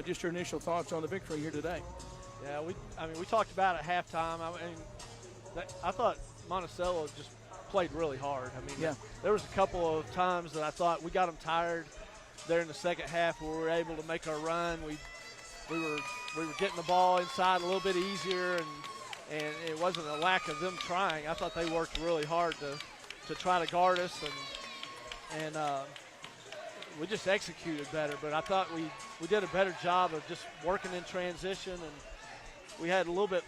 Just your initial thoughts on the victory here today. Yeah, we talked about it at halftime. I thought Monticello just played really hard. Yeah. There was a couple of times that I thought we got them tired there in the second half where we were able to make our run. We were getting the ball inside a little bit easier, and it wasn't a lack of them trying. I thought they worked really hard to try to guard us, and we just executed better. But I thought we did a better job of just working in transition, and we had a little bit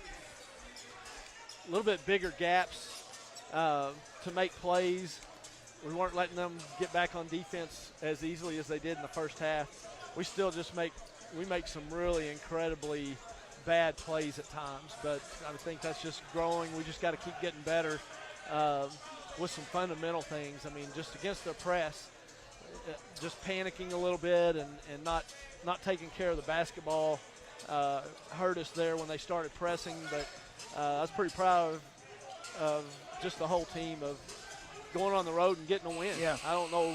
bigger gaps to make plays. We weren't letting them get back on defense as easily as they did in the first half. We still just make some really incredibly bad plays at times, but I think that's just growing. We just got to keep getting better with some fundamental things. Just against the press, just panicking a little bit and not taking care of the basketball hurt us there when they started pressing. But I was pretty proud of just the whole team of going on the road and getting a win. Yeah. I don't know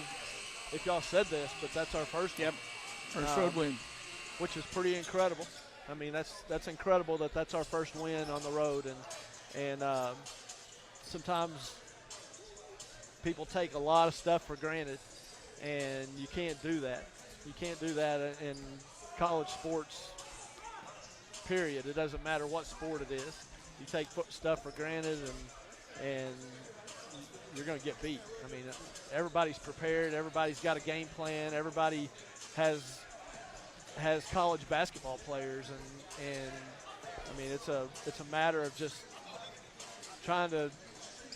if y'all said this, but that's our first one. First road win. Which is pretty incredible. That's incredible that's our first win on the road, and sometimes people take a lot of stuff for granted, and you can't do that. You can't do that in college sports, period. It doesn't matter what sport it is. You take stuff for granted, and you're going to get beat. Everybody's prepared. Everybody's got a game plan. Everybody has college basketball players, and it's a matter of just trying to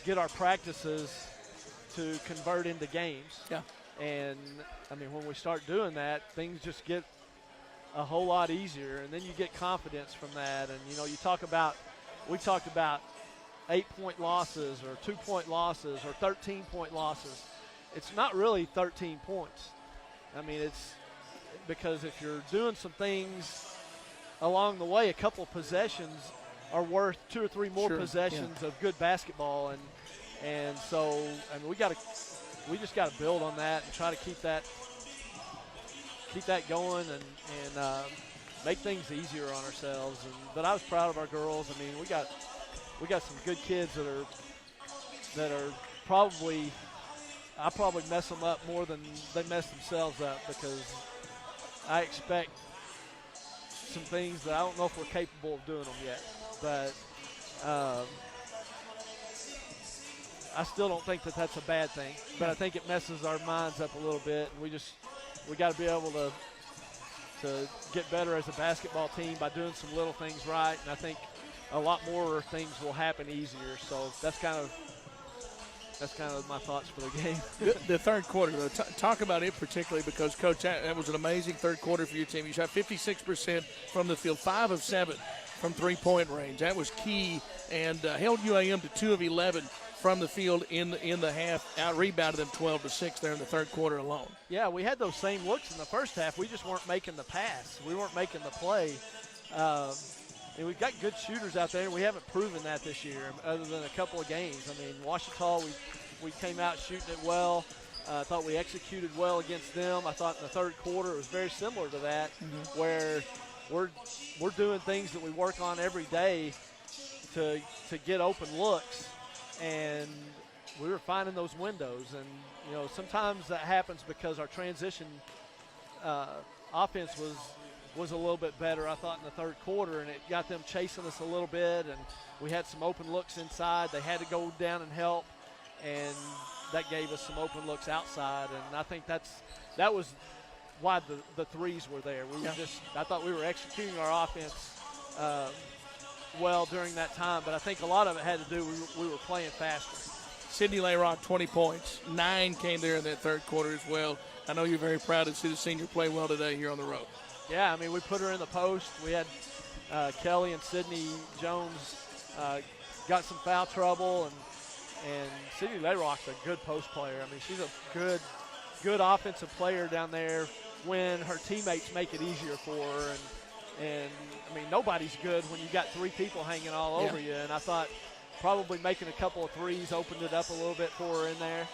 get our practices to convert into games. Yeah. And when we start doing that, things just get a whole lot easier, and then you get confidence from that. And we talked about 8-point losses or 2-point losses or 13-point losses. It's not really 13 points. It's because if you're doing some things along the way, a couple of possessions are worth 2 or 3 more possessions of good basketball, and so we just got to build on that and try to keep that going and make things easier on ourselves. But I was proud of our girls. We got some good kids that are probably mess them up more than they mess themselves up, because I expect some things that I don't know if we're capable of doing them yet. But I still don't think that's a bad thing. But I think it messes our minds up a little bit, and we got to be able to get better as a basketball team by doing some little things right. And I think a lot more things will happen easier. So that's kind of my thoughts for the game. The third quarter, though, talk about it particularly because, Coach, that was an amazing third quarter for your team. You shot 56% from the field, 5 of 7 from three-point range. That was key, and held UAM to 2 of 11 from the field in the half, out-rebounded them 12-6 there in the third quarter alone. Yeah, we had those same looks in the first half. We just weren't making the pass. We weren't making the play. And we've got good shooters out there, and we haven't proven that this year other than a couple of games. Washita, we came out shooting it well. I thought we executed well against them. I thought in the third quarter it was very similar to that, where we're doing things that we work on every day to get open looks, and we were finding those windows. And, sometimes that happens because our transition offense was a little bit better, I thought, in the third quarter, and it got them chasing us a little bit, and we had some open looks inside. They had to go down and help, and that gave us some open looks outside, and I think that was why the threes were there. I thought we were executing our offense well during that time, but I think a lot of it had to do we were playing faster. Sydney Layrock, 20 points. 9 came there in that third quarter as well. I know you're very proud to see the senior play well today here on the road. Yeah, we put her in the post. We had Kelly and Sydney Jones got some foul trouble, and Sydney Layrock's a good post player. She's a good offensive player down there when her teammates make it easier for her. And nobody's good when you got 3 people hanging all over you. And I thought probably making a couple of threes opened it up a little bit for her in there.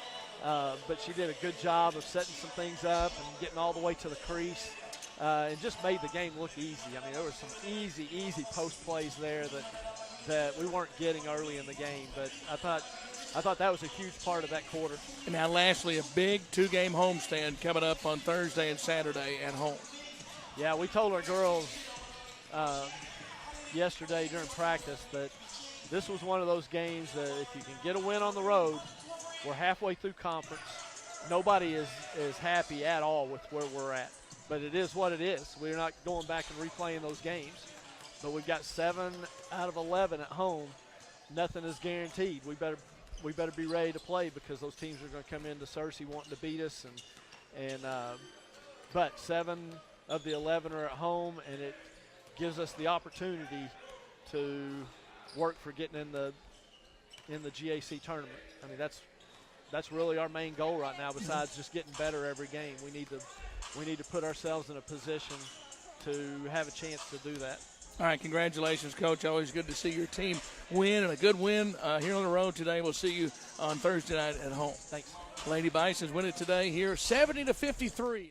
But she did a good job of setting some things up and getting all the way to the crease. and just made the game look easy. I mean, there were some easy post plays there that we weren't getting early in the game. But I thought that was a huge part of that quarter. And now, lastly, a big 2-game homestand coming up on Thursday and Saturday at home. Yeah, we told our girls yesterday during practice that this was one of those games that if you can get a win on the road, we're halfway through conference. Nobody is happy at all with where we're at. But it is what it is. We're not going back and replaying those games. But we've got 7 out of 11 at home. Nothing is guaranteed. We better be ready to play because those teams are going to come into Searcy wanting to beat us. But 7 of the 11 are at home, and it gives us the opportunity to work for getting in the GAC tournament. I mean, that's really our main goal right now. Besides just getting better every game, we need to put ourselves in a position to have a chance to do that. All right, congratulations, Coach. Always good to see your team win, and a good win here on the road today. We'll see you on Thursday night at home. Thanks. Lady Bisons win it today here, 70-53.